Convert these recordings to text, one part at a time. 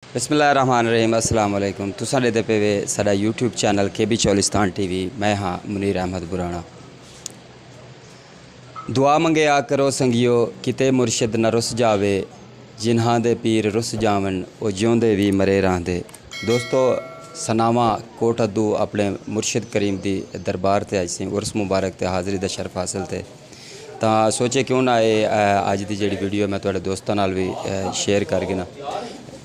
बिस्मिल्लाहिर्रहमानिर्रहीम अस्सलाम वालेकुम। तुसां देते पे वे साडा YouTube channel KB Cholistan TV। मैं हाँ मुनीर अहमद बुराना। दुआ मंगे आ करो संगियो किते मुर्शिद न रुस जावे, जिन्हां दे पीर रुस जावन ओ जिउंदे भी मरे रहंदे। दोस्तों सनामा कोट अद्दू अपने मुर्शिद करीम दी दरबार ते आई सी उर्स मुबारक ते हाज़री दा शरफ हासिल थे तां सोचे क्यों ना अज दी जिहड़ी वीडियो मैं तुहाडे दोस्तां नाल भी शेयर करगे ना।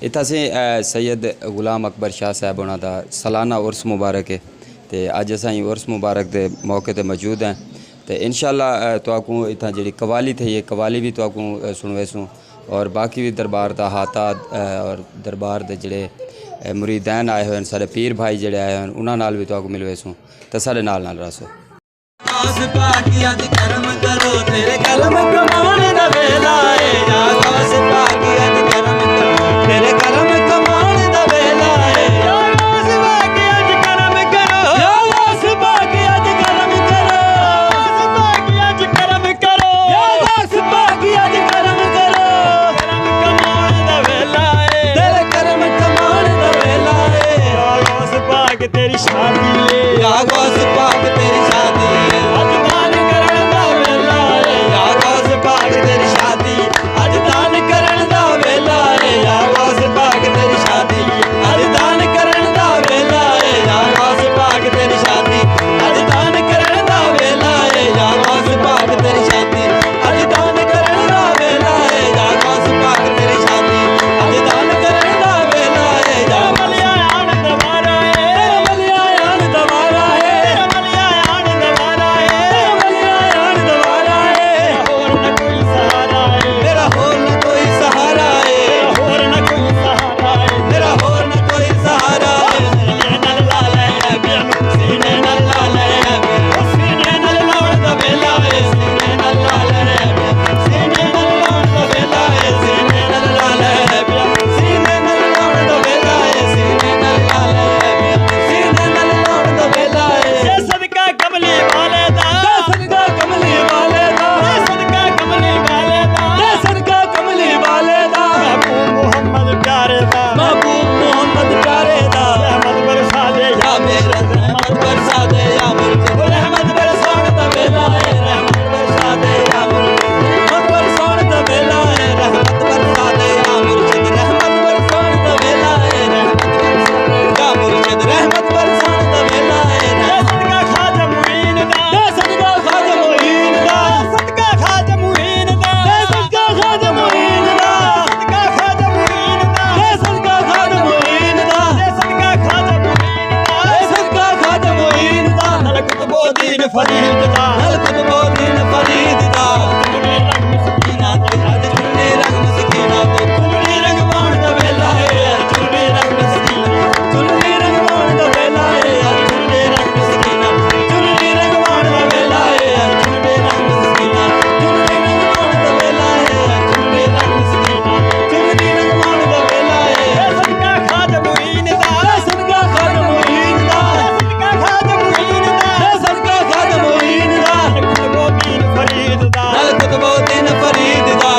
इत्थै असें सैयद गुलाम अकबर शाह साहब होना दा सालाना उर्स मुबारक है ते अज असें उर्स मुबारक दे मौके ते मौजूद हैं ते इंशाअल्लाह तुआकू इत्थै जिहड़ी कवाली थी ये कवाली भी तुआकू सुनवेसूँ और बाकी भी दरबार दा हाता और दरबार दे जिहड़े मुरीदैन आए हुए सारे पीर भाई जिहड़े आए हुए उन्हां नाल भी तुआकू मिलवेसूँ ते साडे नाल रसो। तेरी शादी या गौस पाक तेरी शादी अज दान करन दा वेला है या गौस पाक तेरी शादी अज दान करन दा वेला है या गौस पाक तेरी शादी अज दान करन दा वेला है या गौस पाक तेरी शादी अज दान करन दा वेला है या गौस पाक तेरी शादी अज दान करन दा वेला है या गौस पाक तेरी शादी अज दान करन दा वेला है या मलिया आन दवारा फरीद दा नल कुतबो दीन फरीद दा चुनरी रंग मसकीना ते अज चुनरी रंग मसकीना ते चुनरी रंग बाण दा वेला है चुनरी रंग मसकीना चुनरी रंग बाण दा वेला है चुनरी रंग मसकीना चुनरी रंग बाण दा वेला है चुनरी रंग मसकीना चुनरी रंग बाण दा वेला है चुनरी रंग मसकीना चुनरी रंग बाण दा वेला है सदका खाज मुईन दा सदका खाज मुईन दा सदका खाज मुईन दा सदका फरीद दा नल कुतबो दीन फरीद दा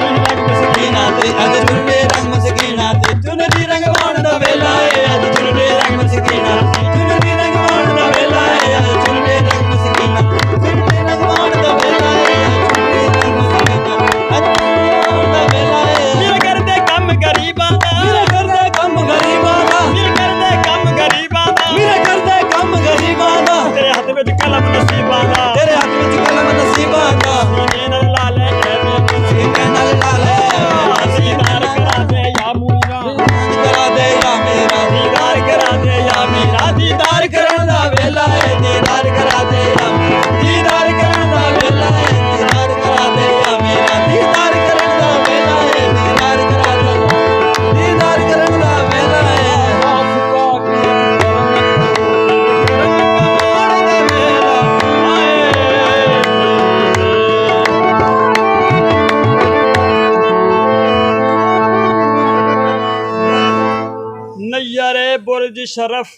रंग मसकीना ते अज चुनरी रंग मसकीना ते चुनरी रंग बाण दा वेला है अज चुनरी रंग मसकीना चुनरी रंग बाण दा वेला है अज चुनरी रंग मसकीना चुनरी रंग बाण दा वेला है चुनरी रंग मसकीना अज बाण दा वेला है मेरे घर दे कम गरीबां दा मेरे घर दे कम गरीबां दा मेरे घर दे कम गरीबां दा मेरे घर दे कम गरीबां दा तेरे हाथ विच कलम नसीबां दा तेरे हाथ विच कलम नसीबां दा सीने नाल लाल है सीने नाल लाल है दीदार करा दे या मुनीरा करा दे या मेरा दीदार करा दे या मेरा दीदार करन दा वेला है दीदार करा दे या दीदार करन दा वेला है दीदार करा दे या मेरा दीदार करन दा वेला है दीदार करा दे दीदार करन दा वेला है नैयरे बुर्ज शरफ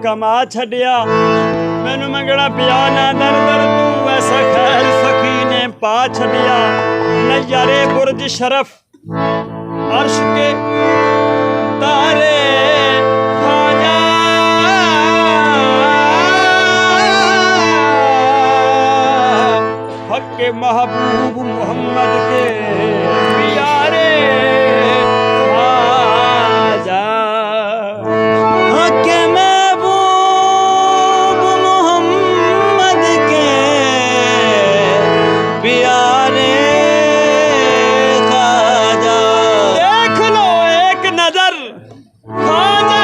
कमा छड़िया मैनू मंगना पिया ना दर दर तू ऐसा खैर सखी ने पा छड़िया नजारे बुर्ज शरफ अर्श के तारे ख्वाजा हक के महबूब मोहम्मद के प्यारे ख्वाजा हक के महबूब मोहम्मद के प्यारे ख्वाजा। देख लो एक नजर ख्वाजा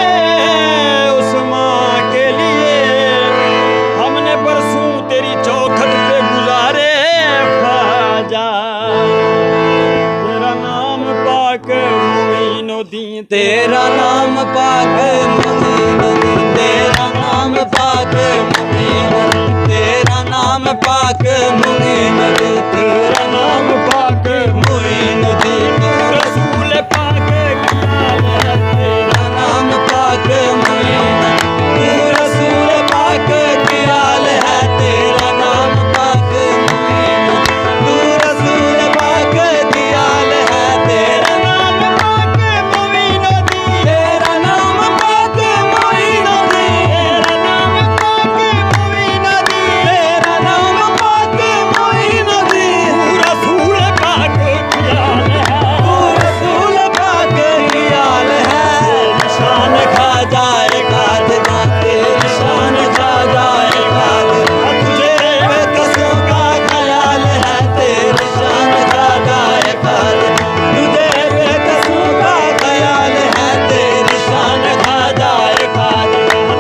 उस्मान के लिए हमने बरसों तेरी चौखट पे गुजारे ख्वाजा तेरा नाम पाक मुईनुद्दीन तेरा नाम पाक मुईनुद्दीन तेरा नाम पाक मुईनुद्दीन तेरा नाम पाक मुईनुद्दीन तेरा नाम पाक मुईनुद्दीन रसूल पाक तेरा नाम पाक मुईनुद्दीन तू रसूल पाक की आल है तेरा नाम पाक मुईनुद्दीन तू रसूल पाक की आल है तेरा नाम पाक मुईनुद्दीन तेरा नाम पाक मुईनुद्दीन तेरा नाम पाक मुईनुद्दीन तेरा नाम पाक मुईनुद्दीन तू रसूल पाक की आल है तू रसूल पाक की आल है निशान खा जाए काद जाते निशान खा जाए काद तुझे बेकसों का ख्याल है तेरे शान खा जाए काद तुझे बेकसों का ख्याल है तेरे शान खा जाए काद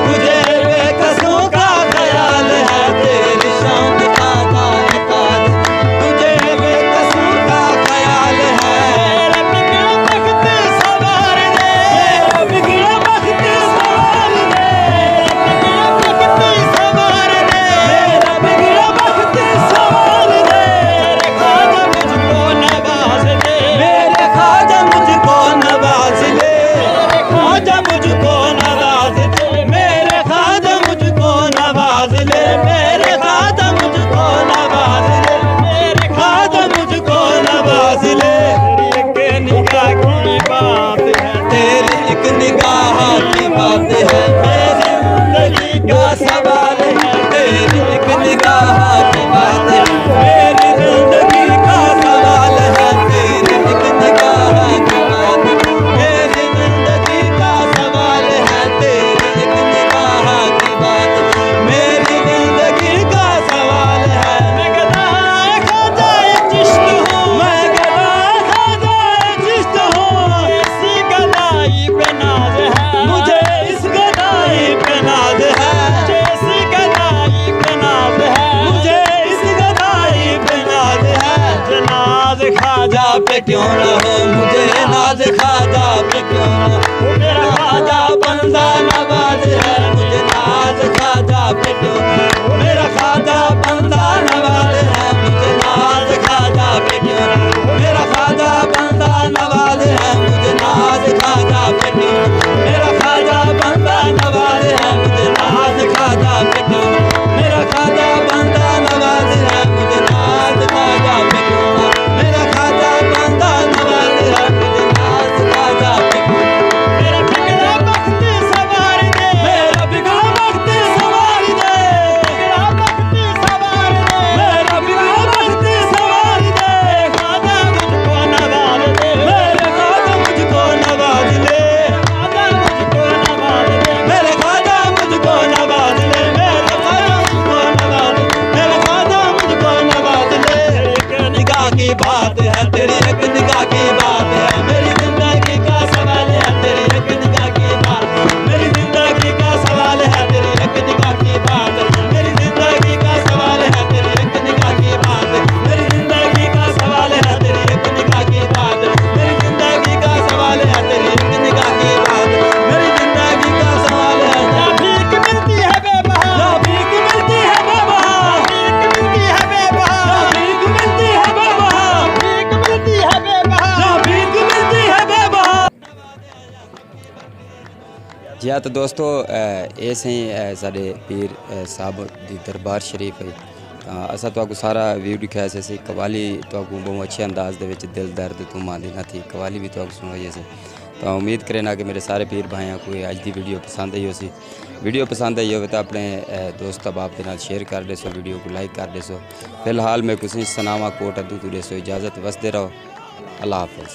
तुझे बेकसों का ख्याल है तेरे शान खा जाए काद तुझे बेकसों का ख्याल है मेरा बिगड़ा वक्त सवार दे मेरा बिगड़ा वक्त सवार दे मेरा बिगड़ा वक्त सवार दे मेरे ख्वाजा मुझको नवाज दे मेरे ख्वाजा मुझको नवाज दे मेरे ख्वाजा मुझको नवाज दे मेरे ख्वाजा मुझको नवाज दे मेरे ख्वाजा मुझको नवाज दे तेरी एक निगाह की बात है तेरी एक निगाह की बात है मेरी जिंदगी का सवाल है तेरी एक निगाह की बात है मेरी जिंदगी का सवाल है तेरी एक निगाह की बात है मेरी जिंदगी का सवाल है तेरी एक निगाह की बात मेरी जिंदगी का सवाल है मैं गदा ख्वाजा चिश्त हूँ मैं गदा ख्वाजा चिश्त हूँ ऐसी गदाई पे नाज है मुझे इस गदाई पे नाज है जैसी गदाई पे नाज है मुझे इस गदाई पे नाज है जनाज ख्वाजा ख्वाजा पे क्यों रहो मुझे नाज ख्वाजा पे क्यों रहो मेरा ख्वाजा बंदा नवाज है मुझे नाज ख्वाजा पे क्यों रहो मेरा ख्वाजा बंदा नवाज है मुझे नाज ख्वाजा पे क्यों रहो मेरा ख्वाजा बंदा नवाज है मुझे नाज ख्वाजा पे क्यों रहो मेरा ख्वाजा बंदा नवाज है मुझे नाज ख्वाजा पे क्यों रहो मेरा ख्वाजा बंदा नवाज है मुझे नाज ख्वाजा पे क्यों रहो मेरा ख्वाजा बंदा नवाज है मुझे नाज ख्वाजा पे क्यों रहो मेरा बिगड़ा वक्त सवार दे मेरा बिगड़ा वक्त सवार दे बिगड़ा वक्त सवार दे मेरा बिगड़ा वक्त सवार दे ख्वाजा मुझको नवाज दे मेरे ख्वाजा मुझको नवाज ले ख्वाजा मुझको नवाज दे मेरे ख्वाजा मुझको नवाज ले मेरे ख्वाजा मुझको नवाज मेरे ख्वाजा मुझको नवाज ले एक निगाह की बात है तेरी एक निगाह की बात है मेरी जिंदगी का सवाल है तेरी एक निगाह की बात मेरी जिंदगी का सवाल है तेरी एक निगाह की बात मेरी जिंदगी का सवाल है तेरी एक निगाह की बात मेरी जिंदगी का सवाल है तेरी एक निगाह की बात मेरी जिंदगी का सवाल है तेरी एक निगाह की बात मेरी जिंदगी का सवाल है या भीख मिलती है बेबहा या भीख मिलती है बेबहा भीख मिलती है बेबहा या भीख मिलती है बेबहा भीख मिलती जी हाँ, तो दोस्तों ये सही साढ़े पीर साहब दी दरबार शरीफ है। असा तो सारा व्यू दिखाया से कवाली तो बहुत अच्छे अंदाज दे विच दिल दर्द तू मांदी ना थी कवाली भी तो सुनाई से। तो उम्मीद करें कि मेरे सारे पीर भाइयों को अज की वीडियो पसंद आई हो। वीडियो पसंद आई हो तो अपने दोस्त अहबाब के नाल शेयर कर देसो, वीडियो को लाइक कर देसो। फिलहाल मैं कुछ सनावा कोट अद्दू तू देसो इजाज़त, वसदे रहो। अल्लाह हाफिज़।